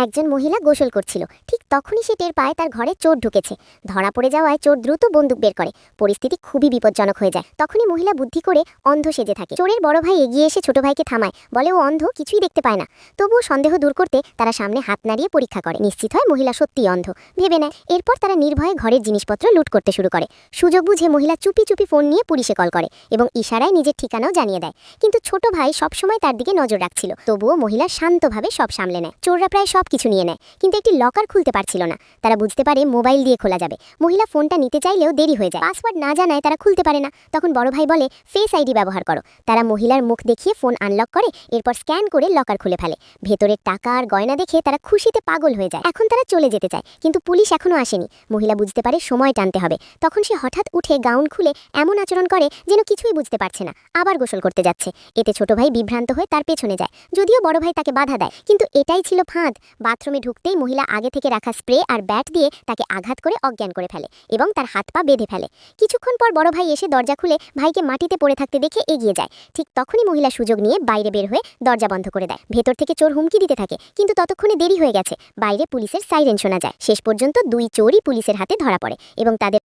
একজন মহিলা গোসল করছিল। ঠিক তখনই সে টের পায় তার ঘরে চোর ঢুকেছে। ধরা পড়ে যাওয়ায় চোর দ্রুত বন্দুক বের করে। পরিস্থিতি খুবই বিপজ্জনক হয়ে যায়। তখনই মহিলা বুদ্ধি করে অন্ধ সেজে থাকে। চোরের বড় ভাই এগিয়ে এসে ছোট ভাইকে থামায়, বলে ও অন্ধ, কিছুই দেখতে পায় না। তবুও সন্দেহ দূর করতে তারা সামনে হাত নাড়িয়ে পরীক্ষা করে। নিশ্চিত হয় মহিলা সত্যিই অন্ধ ভেবে নেয়। এরপর তারা নির্ভয়ে ঘরের জিনিসপত্র লুট করতে শুরু করে। সুযোগ বুঝে মহিলা চুপি চুপি ফোন নিয়ে পুলিশে কল করে এবং ইশারায় নিজের ঠিকানাও জানিয়ে দেয়। কিন্তু ছোট ভাই সবসময় তার দিকে নজর রাখছিল। তবুও মহিলা শান্তভাবে সব সামলে নেয়। চোররা প্রায় সবকিছু নিয়ে নেয়, কিন্তু একটি লকার খুলতে পারছিল না। তারা বুঝতে পারে মোবাইল দিয়ে খোলা যাবে। মহিলা ফোনটা নিতে চাইলেও দেরি হয়ে যায়। পাসওয়ার্ড না জানায় তারা খুলতে পারে না। তখন বড় ভাই বলে ফেস আইডি ব্যবহার করো। তারা মহিলার মুখ দেখিয়ে ফোন আনলক করে, এরপর স্ক্যান করে লকার খুলে ফেলে। ভেতরের টাকা আর গয়না দেখে তারা খুশিতে পাগল হয়ে যায়। এখন তারা চলে যেতে চায়, কিন্তু পুলিশ এখনো আসেনি। মহিলা বুঝতে পারে সময় টানতে হবে। তখন সে হঠাৎ উঠে গাউন খুলে এমন আচরণ করে যেন কিছুই বুঝতে পারছে না। আবার গোসল করতে যাচ্ছে। এতে ছোট ভাই বিভ্রান্ত হয়ে তার পেছনে যায়, যদিও বড় ভাই তাকে বাধা দেয়। কিন্তু এটাই ছিল ফাঁদ। বাথরুমে ঢুকতেই মহিলা আগে থেকে রাখা স্প্রে আর ব্যাট দিয়ে তাকে আঘাত করে অজ্ঞান করে ফেলে এবং তার হাত পা বেঁধে ফেলে। কিছুক্ষণ পর বড় ভাই এসে দরজা খুলে ভাইকে মাটিতে পড়ে থাকতে দেখে এগিয়ে যায়। ঠিক তখনই মহিলা সুযোগ নিয়ে বাইরে বের হয়ে দরজা বন্ধ করে দেয়। ভেতর থেকে চোর হুমকি দিতে থাকে, কিন্তু ততক্ষণে দেরি হয়ে গেছে। বাইরে পুলিশের সাইরেন শোনা যায়। শেষ পর্যন্ত দুই চোরই পুলিশের হাতে ধরা পড়ে এবং তাদের